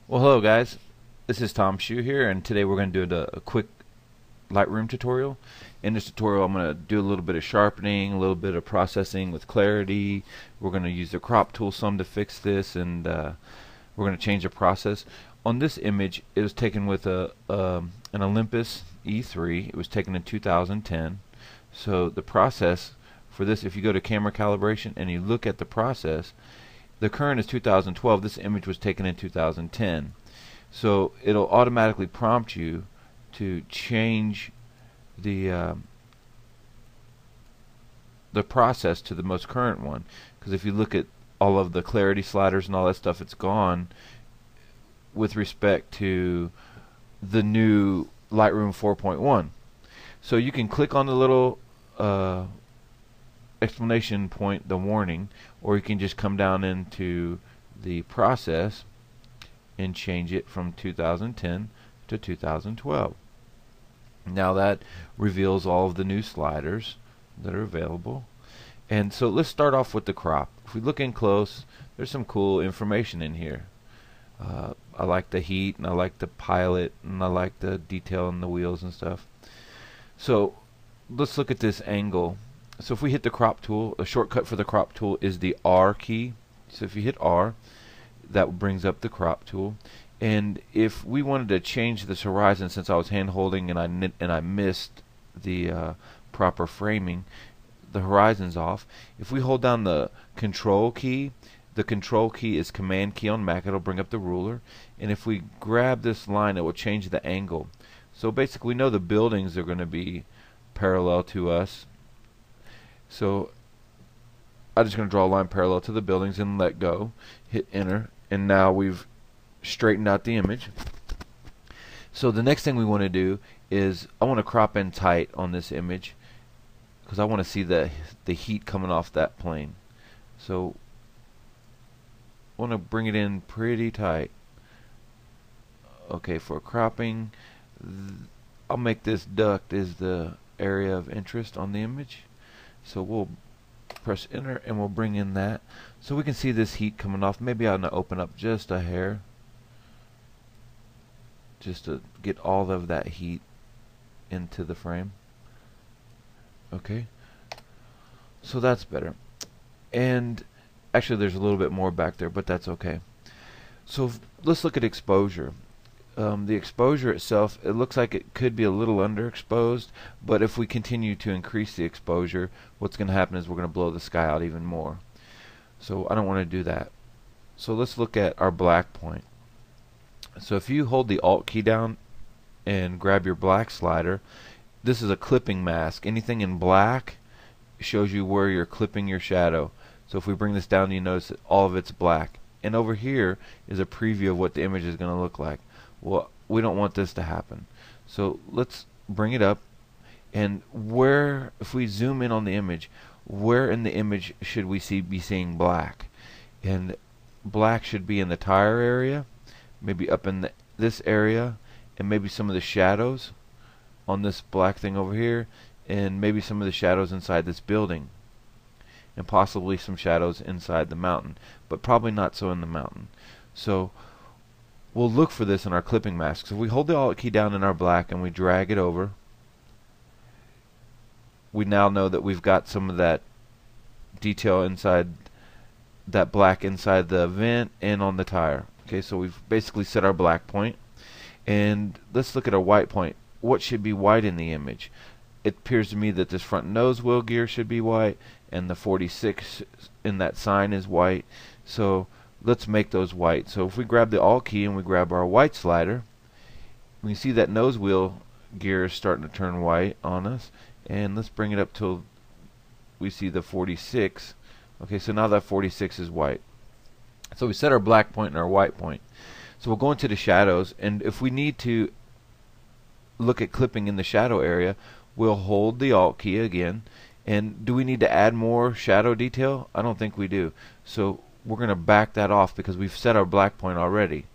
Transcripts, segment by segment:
Well, hello guys, this is Tom Shue here, and today we're going to do a quick Lightroom tutorial. In this tutorial I'm going to do a little bit of sharpening, a little bit of processing with clarity. We're going to use the crop tool some to fix this, and we're going to change the process. On this image, it was taken with an Olympus E3. It was taken in 2010. So the process for this, if you go to camera calibration and you look at the process, the current is 2012. This image was taken in 2010. So it'll automatically prompt you to change the process to the most current one, because if you look at all of the clarity sliders and all that stuff, it's gone with respect to the new Lightroom 4.1. So you can click on the little explanation point, the warning, or you can just come down into the process and change it from 2010 to 2012. Now that reveals all of the new sliders that are available. And so let's start off with the crop. If we look in close, there's some cool information in here. I like the heat, and I like the pilot, and I like the detail in the wheels and stuff. So let's look at this angle. So if we hit the crop tool, a shortcut for the crop tool is the R key. So if you hit R, that brings up the crop tool. And if we wanted to change this horizon, since I was hand holding and I missed the proper framing, the horizon's off. If we hold down the control key is command key on Mac. It'll bring up the ruler. And if we grab this line, it will change the angle. So basically we know the buildings are going to be parallel to us. So I'm just going to draw a line parallel to the buildings and let go. Hit enter, and now we've straightened out the image. So the next thing we want to do is I want to crop in tight on this image, because I want to see the heat coming off that plane. So I want to bring it in pretty tight. Okay, for cropping, I'll make this duct is the area of interest on the image. So we'll press enter and we'll bring in that, so we can see this heat coming off. Maybe I'm going to open up just a hair, just to get all of that heat into the frame. Okay, so that's better. And actually there's a little bit more back there, but that's okay. So let's look at exposure. The exposure itself, it looks like it could be a little underexposed, but if we continue to increase the exposure, what's going to happen is we're going to blow the sky out even more. So I don't want to do that. So let's look at our black point. So if you hold the Alt key down and grab your black slider, this is a clipping mask. Anything in black shows you where you're clipping your shadow. So if we bring this down, you notice that all of it's black. And over here is a preview of what the image is going to look like. Well, we don't want this to happen. So let's bring it up, and where, if we zoom in on the image, where in the image should we be seeing black? And black should be in the tire area, maybe up in this area, and maybe some of the shadows on this black thing over here, and maybe some of the shadows inside this building, and possibly some shadows inside the mountain, but probably not so in the mountain. So we'll look for this in our clipping mask. So if we hold the Alt key down in our black and we drag it over, we now know that we've got some of that detail inside that black inside the vent and on the tire. Okay, so we've basically set our black point. And let's look at our white point. What should be white in the image? It appears to me that this front nose wheel gear should be white, and the 46 in that sign is white. So let's make those white. So if we grab the Alt key and we grab our white slider, we can see that nose wheel gear is starting to turn white on us. And let's bring it up till we see the 46. Okay, so now that 46 is white. So we set our black point and our white point. So we'll go into the shadows, and if we need to look at clipping in the shadow area, we'll hold the Alt key again. And do we need to add more shadow detail? I don't think we do. So we're going to back that off because we've set our black point already.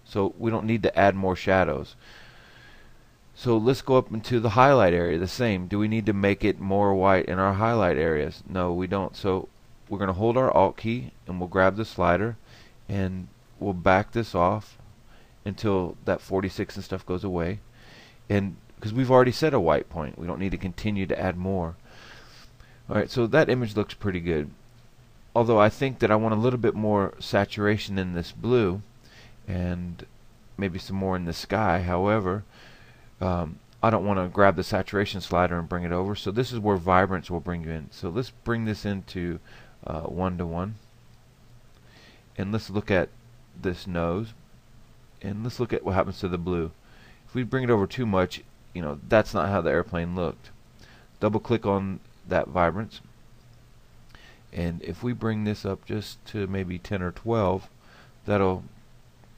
So we don't need to add more shadows. So let's go up into the highlight area, the same. Do we need to make it more white in our highlight areas? No, we don't. So we're going to hold our Alt key and we'll grab the slider and we'll back this off until that 46 and stuff goes away, and because we've already set a white point, we don't need to continue to add more. Alright, so that image looks pretty good, although I think that I want a little bit more saturation in this blue and maybe some more in the sky. However, I don't want to grab the saturation slider and bring it over, so this is where vibrance will bring you in. So let's bring this into 1:1, and let's look at this nose, and let's look at what happens to the blue. If we bring it over too much, that's not how the airplane looked. Double click on that vibrance, and if we bring this up just to maybe 10 or 12, that'll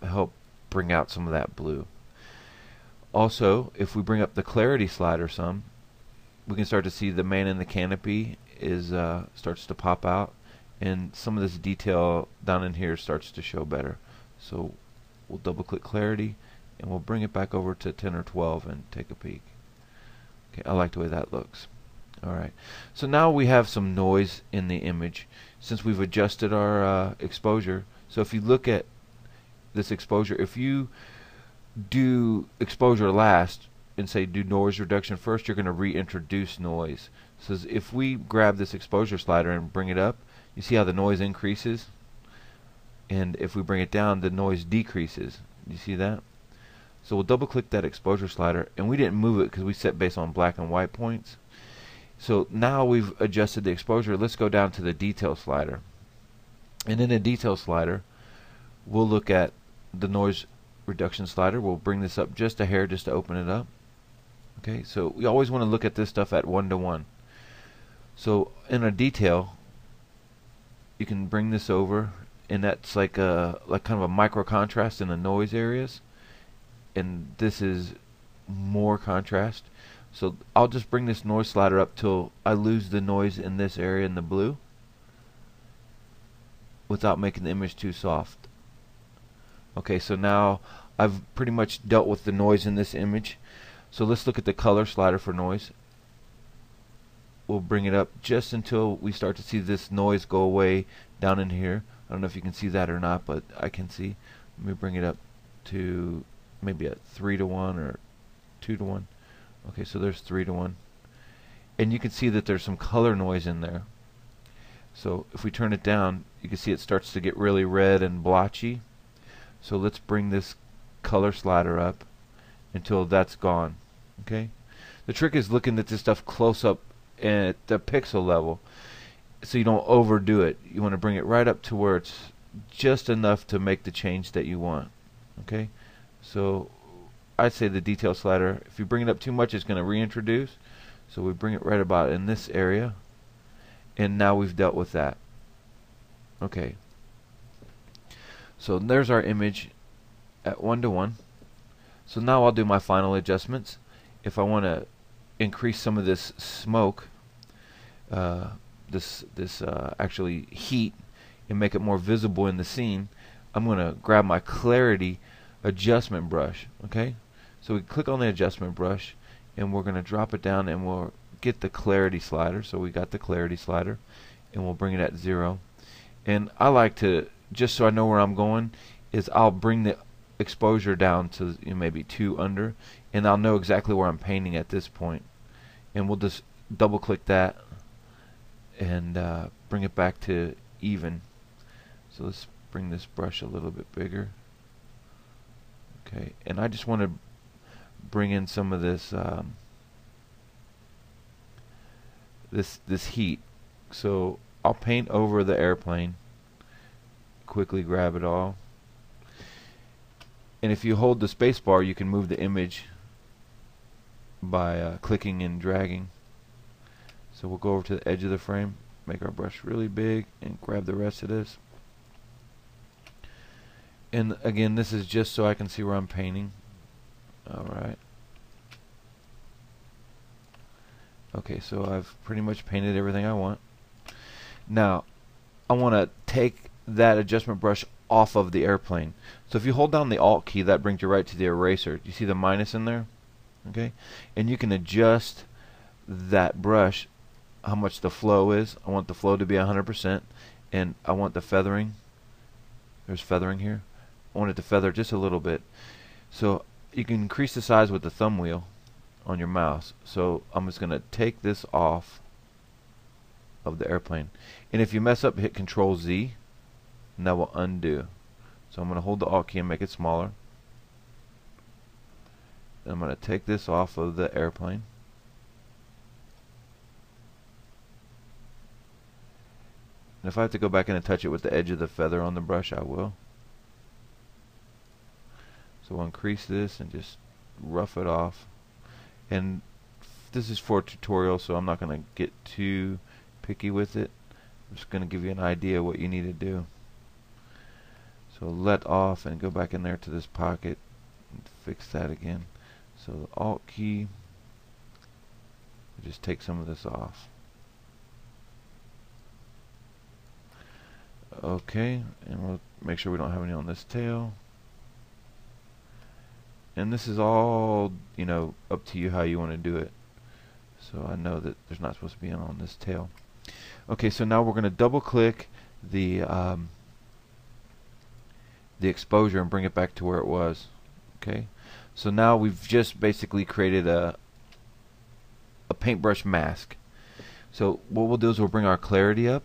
help bring out some of that blue. Also, if we bring up the clarity slider some, we can start to see the man in the canopy is starts to pop out, and some of this detail down in here starts to show better. So we'll double click clarity, and we'll bring it back over to 10 or 12 and take a peek. Okay, I like the way that looks. Alright, so now we have some noise in the image since we've adjusted our exposure. So if you look at this exposure, if you do exposure last and say do noise reduction first, you're going to reintroduce noise. So if we grab this exposure slider and bring it up, you see how the noise increases, and if we bring it down, the noise decreases. You see that? So we'll double click that exposure slider, and we didn't move it because we set based on black and white points. So now we've adjusted the exposure. Let's go down to the detail slider, and in the detail slider we'll look at the noise reduction slider. We'll bring this up just a hair just to open it up. Okay, so we always want to look at this stuff at 1:1. So in a detail, you can bring this over, and that's like kind of a micro contrast in the noise areas, and this is more contrast. So I'll just bring this noise slider up till I lose the noise in this area in the blue without making the image too soft. Okay, so now I've pretty much dealt with the noise in this image. So let's look at the color slider for noise. We'll bring it up just until we start to see this noise go away down in here. I don't know if you can see that or not, but I can see. Let me bring it up to maybe a 3:1 or 2:1. Okay, so there's 3:1, and you can see that there's some color noise in there. So if we turn it down, you can see it starts to get really red and blotchy. So let's bring this color slider up until that's gone. Okay, the trick is looking at this stuff close up at the pixel level, so you don't overdo it. You want to bring it right up to where it's just enough to make the change that you want. Okay, so I'd say the detail slider, if you bring it up too much, it's going to reintroduce. So we bring it right about in this area, and now we've dealt with that. Okay, so there's our image at 1:1. So now I'll do my final adjustments. If I want to increase some of this smoke, actually heat, and make it more visible in the scene, I'm going to grab my clarity adjustment brush. Okay, so we click on the adjustment brush, and we're going to drop it down, and we'll get the clarity slider. So we got the clarity slider, and we'll bring it at 0. And I like to, just so I know where I'm going, is I'll bring the exposure down to maybe 2 under, and I'll know exactly where I'm painting at this point. And we'll just double click that and bring it back to even. So let's bring this brush a little bit bigger. Okay, and I just want to bring in some of this this heat. So I'll paint over the airplane, quickly grab it all, and if you hold the space bar, you can move the image by clicking and dragging. So we'll go over to the edge of the frame, make our brush really big, and grab the rest of this. And again, this is just so I can see where I'm painting. Alright. Okay, so I've pretty much painted everything I want. Now, I want to take that adjustment brush off of the airplane. So if you hold down the Alt key, that brings you right to the eraser. Do you see the minus in there? Okay, and you can adjust that brush, how much the flow is. I want the flow to be 100%, and I want the feathering. There's feathering here. want it to feather just a little bit. So you can increase the size with the thumb wheel on your mouse. So I'm just going to take this off of the airplane. And if you mess up, hit Control Z, and that will undo. So I'm going to hold the Alt key and make it smaller. And I'm going to take this off of the airplane. And if I have to go back in and touch it with the edge of the feather on the brush, I will. So we'll increase this and just rough it off. And this is for a tutorial, so I'm not going to get too picky with it. I'm just going to give you an idea of what you need to do. So let off and go back in there to this pocket and fix that again. So the Alt key, just take some of this off. Okay, and we'll make sure we don't have any on this tail. And this is all, you know, up to you how you want to do it. So I know that there's not supposed to be any on this tail. Okay, so now we're going to double click the exposure and bring it back to where it was. Okay, so now we've just basically created a paintbrush mask. So what we'll do is we'll bring our clarity up,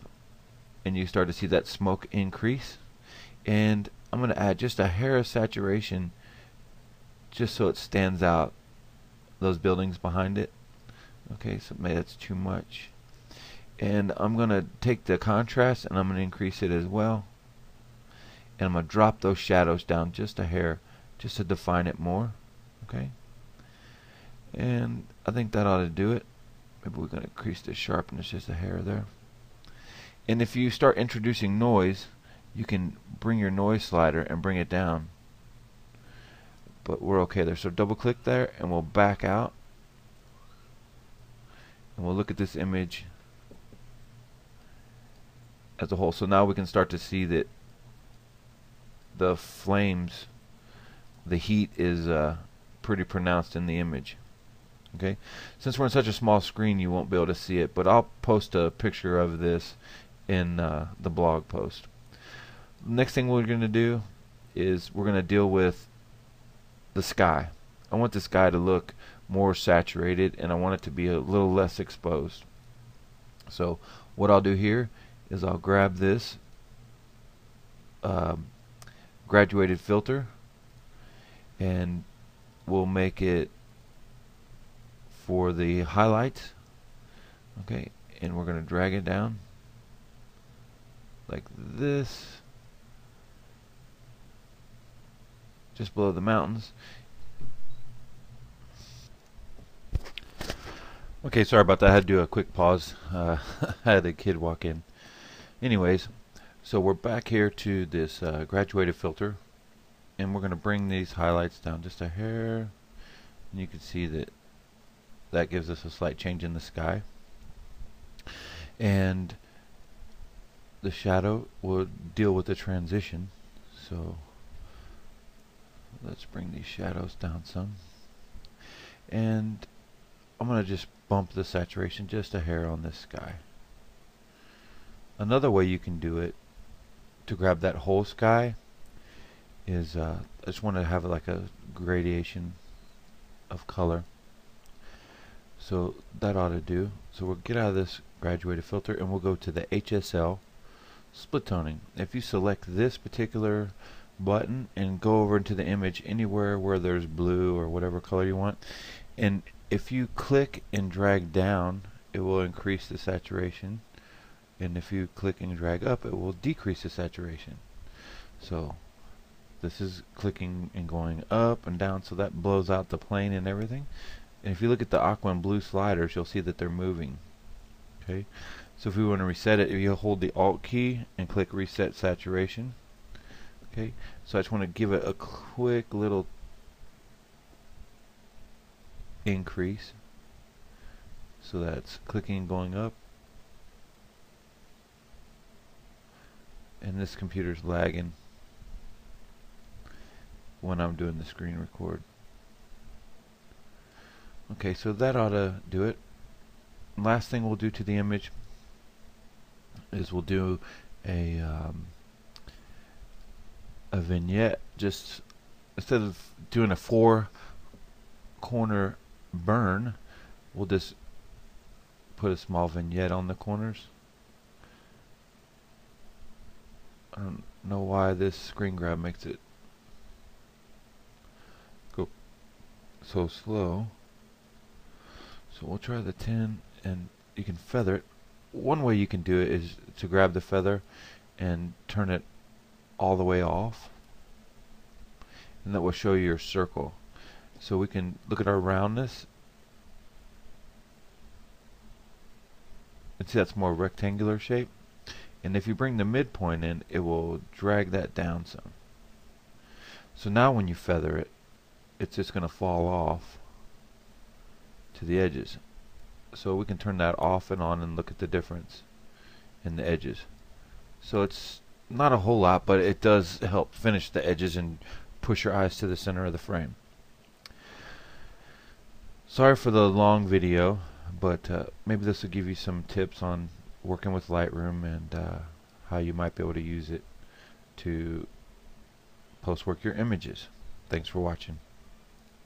and you start to see that smoke increase. And I'm going to add just a hair of saturation, just so it stands out, those buildings behind it. Okay, so maybe that's too much. And I'm going to take the contrast and I'm going to increase it as well. And I'm going to drop those shadows down just a hair, just to define it more. Okay, and I think that ought to do it. Maybe we're going to increase the sharpness just a hair there. And if you start introducing noise, you can bring your noise slider and bring it down. But we're okay there. So double click there and we'll back out. And we'll look at this image as a whole. So now we can start to see that the flames, the heat is pretty pronounced in the image. Okay, since we're in such a small screen, you won't be able to see it, but I'll post a picture of this in the blog post. Next thing we're going to do is we're going to deal with the sky. I want the sky to look more saturated, and I want it to be a little less exposed. So what I'll do here is I'll grab this graduated filter, and we'll make it for the highlights. Okay, and we're going to drag it down like this, just below the mountains. Okay, sorry about that. I had to do a quick pause. I had a kid walk in. Anyways, so we're back here to this graduated filter, and we're going to bring these highlights down just a hair, and you can see that that gives us a slight change in the sky. And the shadow will deal with the transition. So let's bring these shadows down some, and I'm going to just bump the saturation just a hair on this sky. Another way you can do it to grab that whole sky is I just want to have like a gradation of color. So that ought to do. So we'll get out of this graduated filter and we'll go to the HSL split toning. If you select this particular button and go over into the image anywhere where there's blue or whatever color you want, and if you click and drag down, it will increase the saturation, and if you click and drag up, it will decrease the saturation. So this is clicking and going up and down, so that blows out the plane and everything. And if you look at the aqua and blue sliders, you'll see that they're moving. Okay, so if we want to reset it, you hold the Alt key and click Reset Saturation. Okay, so I just want to give it a quick little increase, so that's clicking and going up. And this computer's lagging when I'm doing the screen record. Okay, so that ought to do it. Last thing we'll do to the image is we'll do a vignette just instead of doing a 4-corner burn, we'll just put a small vignette on the corners. I don't know why this screen grab makes it go so slow. So we'll try the 10, and you can feather it. One way you can do it is to grab the feather and turn it all the way off, and that will show you your circle. So we can look at our roundness and see that's more rectangular shape. And if you bring the midpoint in, it will drag that down some. So now when you feather it, it's just going to fall off to the edges. So we can turn that off and on and look at the difference in the edges. So it's not a whole lot, but it does help finish the edges and push your eyes to the center of the frame. Sorry for the long video, but maybe this will give you some tips on working with Lightroom and how you might be able to use it to post-work your images. Thanks for watching.